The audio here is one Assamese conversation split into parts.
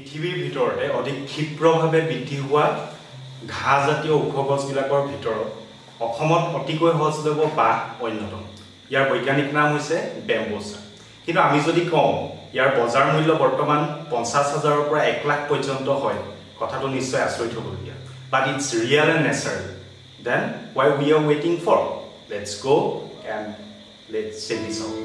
পৃথিৱীৰ ভিতৰতে অধিক ক্ষিপ্ৰভাৱে বৃদ্ধি হোৱা ঘাঁহজাতীয় ওখ গছবিলাকৰ ভিতৰত অসমত অতিকৈ সহজলভ্য বাঁহ অন্যতম। ইয়াৰ বৈজ্ঞানিক নাম হৈছে বেম্বুচা। কিন্তু আমি যদি কওঁ ইয়াৰ বজাৰ মূল্য বৰ্তমান 50,000ৰ পৰা 1 লাখ পৰ্যন্ত হয়, কথাটো নিশ্চয় আচৰিত হ'বলগীয়া। But it's real and natural. Then why we are waiting for? Let's go and let's check this out.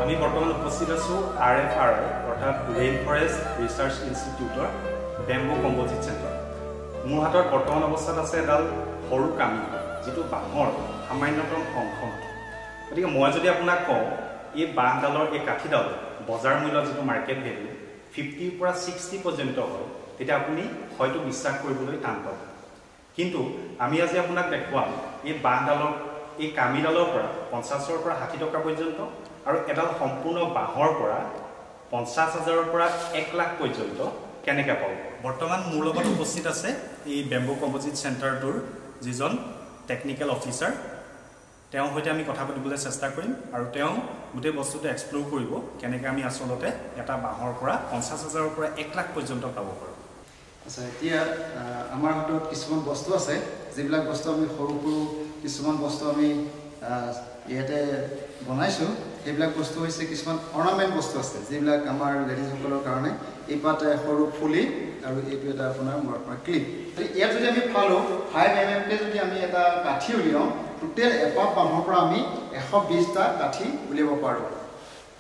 আমি বৰ্তমান উপস্থিত আছো RFRI অৰ্থাৎ ৰেইন ফৰেষ্ট ৰিচাৰ্চ ইনষ্টিটিউটৰ বেম্বু কম্পোজিট চেণ্টাৰ। মোৰ হাতত বৰ্তমান অৱস্থাত আছে এডাল সৰু কামি, যিটো বাঁহৰ সামান্যতম অংশ। গতিকে মই যদি আপোনাক কওঁ এই বাঁহডালৰ এই কাঠিডাল বজাৰ মূল্য যিটো মাৰ্কেট ভেলু 50 পৰা 60 পৰ্যন্ত হয়, তেতিয়া আপুনি হয়তো বিশ্বাস কৰিবলৈ টান পাব। কিন্তু আমি আজি আপোনাক দেখুৱাম এই বাঁহডালৰ এই কামিডালৰ পৰা 50ৰ পৰা 60 টকা পৰ্যন্ত আৰু এডাল সম্পূৰ্ণ বাঁহৰ পৰা 50,000ৰ পৰা 1 লাখ পৰ্যন্ত কেনেকৈ পাব। বৰ্তমান মোৰ লগত উপস্থিত আছে এই বেম্বু কম্পোজিট চেণ্টাৰটোৰ যিজন টেকনিকেল অফিচাৰ। তেওঁৰ সৈতে আমি কথা পাতিবলৈ চেষ্টা কৰিম আৰু তেওঁ গোটেই বস্তুটো এক্সপ্ল'ৰ কৰিব কেনেকৈ আমি আচলতে এটা বাঁহৰ পৰা 50,000ৰ পৰা 1 লাখ পৰ্যন্ত পাব পাৰোঁ। আচ্ছা, এতিয়া আমাৰ হাতত কিছুমান বস্তু আছে, যিবিলাক বস্তু আমি সৰু সৰু কিছুমান বস্তু আমি ইয়াতে বনাইছোঁ। সেইবিলাক বস্তু হৈছে কিছুমান অৰ্নামেণ্ট বস্তু আছে, যিবিলাক আমাৰ লেডিজসকলৰ কাৰণে। এই পাত সৰু ফুলি আৰু এইটো এটা আপোনাৰ ক্লিপ। ইয়াত যদি আমি ফালোঁ 5 mmকে যদি আমি এটা কাঠি উলিয়াওঁ, টোটেল এপাত বাঁহৰ পৰা আমি 120টা কাঠি উলিয়াব পাৰোঁ।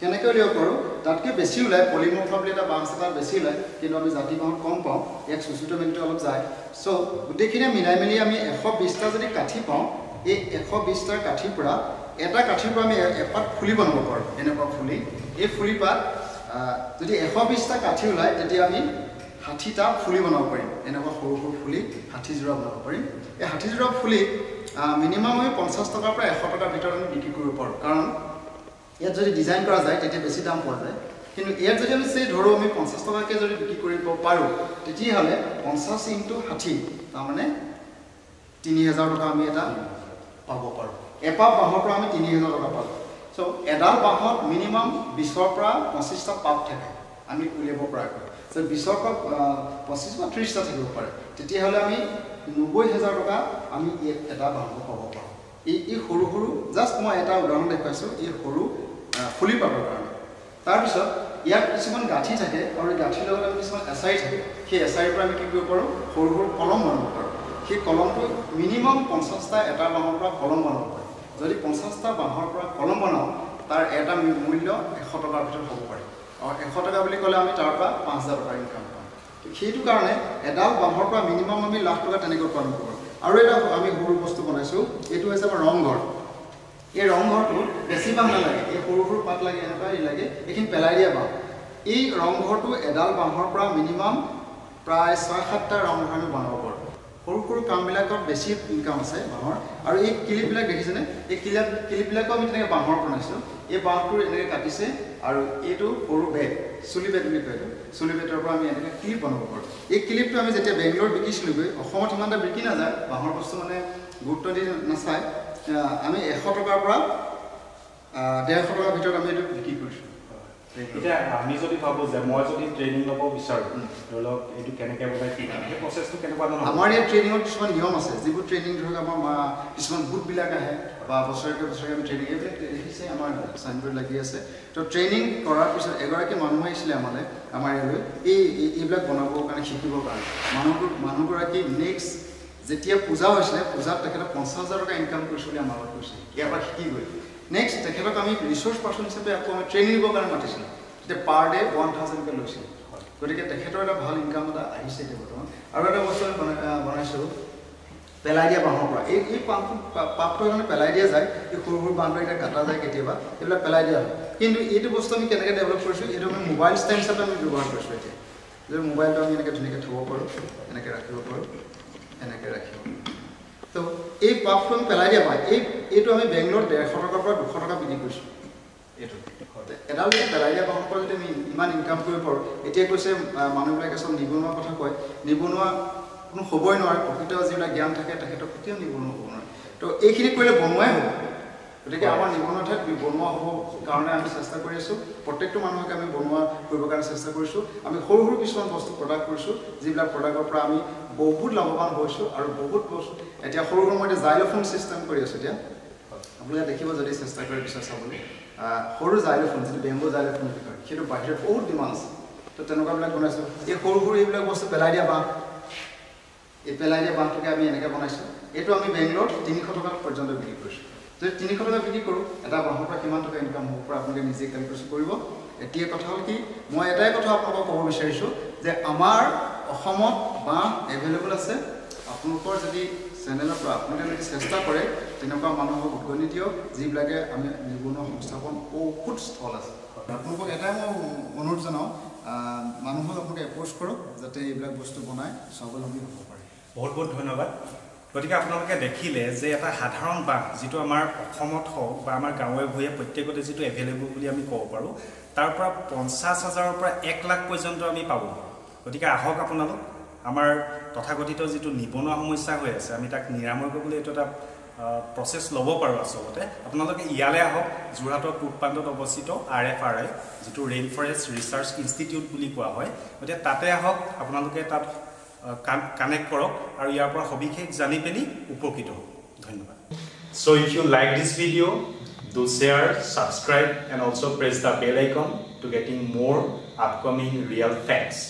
কেনেকৈ উলিয়াব পাৰোঁ? তাতকৈ বেছি ওলায়, পলিমৰ্ফা বুলি এটা বাঁহ আছে, তাত বেছি ওলায়, কিন্তু আমি জাতি বাঁহত কম পাওঁ। ইয়াত চুচুটো মিনিটো অলপ যায়। চ' গোটেইখিনি মিলাই মেলি আমি 120টা যদি কাঠি পাওঁ, এই 120টাৰ কাঠিৰ পৰা এটা কাঠিৰ পৰা আমি এপাত ফুলি বনাব পাৰোঁ। এনেকুৱা ফুলি, এই ফুলি পাত যদি 120টা কাঠি ওলায়, তেতিয়া আমি 60টা ফুলি বনাব পাৰিম। এনেকুৱা সৰু সৰু ফুলি 60 যোৰা বনাব পাৰিম। এই 60 যোৰা ফুলি মিনিমাম আমি 50 টকাৰ পৰা 100 টকাৰ ভিতৰত আমি বিক্ৰী কৰিব পাৰোঁ। কাৰণ ইয়াত যদি ডিজাইন কৰা যায় তেতিয়া বেছি দাম পোৱা যায়। কিন্তু ইয়াত যদি আমি ধৰোঁ আমি 50 টকাকৈ যদি বিক্ৰী কৰিব পাৰোঁ, তেতিয়াহ'লে 50 × 60, তাৰমানে 3000 টকা আমি এটা পাব পাৰোঁ। এপাত বাঁহৰ পৰা আমি 3000 টকা পালোঁ। চ' এডাল বাঁহত মিনিমাম 20ৰ পৰা 25টা পাত থাকে আমি উলিয়াব পৰাকৈ। চ' 20ৰ পৰা 25 বা 30টা থাকিব পাৰে। তেতিয়াহ'লে আমি 90,000 টকা আমি এটা বাঁহৰ পাব পাৰোঁ। এই সৰু সৰু জাষ্ট মই এটা উদাহৰণ দেখুৱাইছোঁ, এই সৰু ফুলি পাতৰ কাৰণে। তাৰপিছত ইয়াত কিছুমান গাঁঠি থাকে আৰু এই গাঁঠিৰ লগত আমি কিছুমান এচাৰি থাকে। সেই এচাৰিৰ পৰা আমি কি কৰিব পাৰোঁ? সৰু সৰু কলম বনাব পাৰোঁ। সেই কলমটো মিনিমাম 50টা এটা বাঁহৰ পৰা কলম বনাব পাৰোঁ। যদি 50টা বাঁহৰ পৰা কলম বনাওঁ, তাৰ এটা মূল্য 100 টকাৰ ভিতৰত হ'ব পাৰে। আৰু 100 টকা বুলি ক'লে আমি তাৰ পৰা 5,000 টকা ইনকাম পাওঁ। সেইটো কাৰণে এডাল বাঁহৰ পৰা মিনিমাম আমি লাখ টকা তেনেকৈ উৎপাদন কৰোঁ। আৰু এটা আমি সৰু বস্তু বনাইছোঁ, এইটো হৈছে আমাৰ ৰংঘৰ। এই ৰংঘৰটো বেছি বাঁহ নালাগে, এই সৰু সৰু পাত লাগে, এনেকুৱা লাগে, এইখিনি পেলাই দিয়া বাঁহ। এই ৰংঘৰটো এডাল বাঁহৰ পৰা মিনিমাম প্ৰায় 6-7টা ৰংঘৰ আমি বনাব পাৰোঁ। সৰু সৰু কামবিলাকত বেছি ইনকাম আছে বাঁহৰ। আৰু এই ক্লিপবিলাক দেখিছেনে? এই ক্লিপবিলাকো আমি তেনেকৈ বাঁহৰ বনাইছোঁ। এই বাঁহটোৰ এনেকৈ কাটিছে আৰু এইটো সৰু বেগ, চুলি বেগ বুলি কয়। চুলি বেগৰ পৰা আমি এনেকৈ ক্লিপ বনাব পাৰোঁ। এই ক্লিপটো আমি যেতিয়া বেংগলোৰত বিকিছিলোঁগৈ, অসমত সিমান এটা বিক্ৰী নাযায়, বাঁহৰ বস্তু মানে গুৰুত্ব দি নাচায়। আমি 100 টকাৰ পৰা 150 টকাৰ ভিতৰত আমি এইটো বিক্ৰী কৰিছোঁ। এতিয়া আমি যদি ভাবোঁ যে মই যদি ট্ৰেইনিং ল'ব বিচাৰোঁ, ধৰি লওক এইটো কেনেকৈ বনাই কি সেই প্ৰচেছটো কেনেকুৱা ধৰণৰ? আমাৰ ইয়াত ট্ৰেইনিঙত কিছুমান নিয়ম আছে, যিবোৰ ট্ৰেইনিং ধৰক আমাৰ কিছুমান গোটবিলাক আহে বা বছৰেকে আমি ট্ৰেইনিং এইবিলাক দেখিছে আমাৰ চাইনবোৰ্ড লাগি আছে। তো ট্ৰেইনিং কৰাৰ পিছত এগৰাকী মানুহ আহিছিলে আমাৰ ইয়ালৈ এইবিলাক বনাবৰ কাৰণে, শিকিবৰ কাৰণে। মানুহগৰাকী নেক্সট যেতিয়া পূজা হৈছিলে, পূজাত তেখেতক 50,000 টকা ইনকাম কৰিছোঁ বুলি আমাৰ লগত কৈছে। ইয়াৰ পৰা শিকি গৈ নেক্সট তেখেতক আমি ৰিচোৰ্চ পাৰ্চন হিচাপে আকৌ আমি ট্ৰেইনিং দিবৰ কাৰণে মাতিছিলোঁ। তেতিয়া পাৰ ডে 1000কৈ লৈছিলোঁ। গতিকে তেখেতৰ এটা ভাল ইনকাম এটা আহিছে এতিয়া বৰ্তমান। আৰু এটা বস্তু আমি বনাইছোঁ, পেলাই দিয়া বাঁহৰ পৰা এই পাতটো মানে পেলাই দিয়া যায় এই সৰু সৰু বাঁহটো এতিয়া কাটা যায় কেতিয়াবা এইবিলাক পেলাই দিয়া হয় কিন্তু এইটো বস্তু আমি কেনেকৈ ডেভেলপ কৰিছোঁ এইটো আমি মোবাইল ষ্টেণ্ড হিচাপে আমি ব্যৱহাৰ কৰিছোঁ এতিয়া যে মোবাইলটো আমি এনেকৈ ধুনীয়াকৈ থ'ব পাৰোঁ এনেকৈ ৰাখিব পাৰোঁ এনেকৈ ৰাখিব তো এই পাতটো আমি পেলাই দিয়া পায় এইটো আমি বেংগলোৰত 150 টকাৰ পৰা 200 টকা বিক্ৰী কৰিছোঁ এইটো এডাল যদি পেলাই দিয়া বাঁহৰ পৰা যদি আমি ইমান ইনকাম কৰিব পাৰোঁ এতিয়া কৈছে মানুহবিলাকে চব নিবনুৱা কথা কয় নিবনুৱা কোনো হ'বই নোৱাৰে প্ৰকৃত যিবিলাক জ্ঞান থাকে তেখেতক কেতিয়াও নিবনুৱা হ'ব নোৱাৰে তো এইখিনি কৰিলে বনোৱাই হ'ব গতিকে আমাৰ নিবনুৱা ঠাইত বনোৱা হ'ব কাৰণে আমি চেষ্টা কৰি আছোঁ প্ৰত্যেকটো মানুহকে আমি বনোৱা কৰিবৰ কাৰণে চেষ্টা কৰিছোঁ আমি সৰু সৰু কিছুমান বস্তু প্ৰডাক্ট কৰিছোঁ যিবিলাক প্ৰডাক্টৰ পৰা আমি বহুত লাভৱান হৈছোঁ আৰু বহুত বস্তু এতিয়া সৰু সৰু মই এতিয়া জাইলোফোন চিষ্টেম কৰি আছোঁ এতিয়া আপোনালোকে দেখিব যদি চেষ্টা কৰি পিছত চাবলৈ সৰু জাইলোফোন যিটো বেম্বো জাইলোফোন বুলি কয় সেইটো বাহিৰত বহুত ডিমাণ্ড আছে তো তেনেকুৱাবিলাক বনাইছোঁ এই সৰু সৰু এইবিলাক বস্তু পেলাই দিয়া বাঁহ এই পেলাই দিয়া বাঁহটোকে আমি এনেকৈ বনাইছোঁ এইটো আমি বেংগলোৰত 300 টকা পৰ্যন্ত বিক্ৰী কৰিছোঁ যদি 300 টকা বিক্ৰী কৰোঁ এটা বাঁহৰ পৰা কিমান টকা ইনকাম হ'ব পৰা আপোনালোকে নিজে কেলকুলেশ্যন কৰিব এতিয়া কথা হ'ল কি মই এটাই কথা আপোনালোকক ক'ব বিচাৰিছোঁ যে আমাৰ অসমত বাঁহ এভেইলেবল আছে আপোনালোকৰ যদি চেনেলৰ পৰা আপোনালোকে যদি চেষ্টা কৰে তেনেকুৱা মানুহক উদগনি দিয়ক যিবিলাকে আমি নিবনুৱা সংস্থাপন বহুত স্থল আছে আপোনালোকক এটাই মই অনুৰোধ জনাওঁ মানুহক আপোনালোকে এপ্ৰ'চ কৰক যাতে এইবিলাক বস্তু বনাই স্বাৱলম্বী হ'ব পাৰে বহুত বহুত ধন্যবাদ গতিকে আপোনালোকে দেখিলে যে এটা সাধাৰণ বাঁহ যিটো আমাৰ অসমত হওক বা আমাৰ গাঁৱে ভূঞে প্ৰত্যেকতে যিটো এভেইলেবল বুলি আমি ক'ব পাৰোঁ তাৰ পৰা 50,000ৰ পৰা 1 লাখ পৰ্যন্ত আমি পাব গতিকে আহক আপোনালোক আমাৰ তথাকথিত যিটো নিবনুৱা সমস্যা হৈ আছে আমি তাক নিৰাময় কৰিবলৈ এইটো এটা প্ৰচেছ ল'ব পাৰোঁ আচলতে আপোনালোকে ইয়ালৈ আহক যোৰহাটৰ পূবপ্ৰান্তত অৱস্থিত RFRI যিটো ৰেইন ফৰেষ্ট ৰিচাৰ্চ ইনষ্টিটিউট বুলি কোৱা হয় গতিকে তাতে আহক আপোনালোকে তাত কানেক্ট কৰক আৰু ইয়াৰ পৰা সবিশেষ জানি পিনি উপকৃত হ'ব ধন্যবাদ So if you like this video do share subscribe and also press the bell icon to getting more upcoming real facts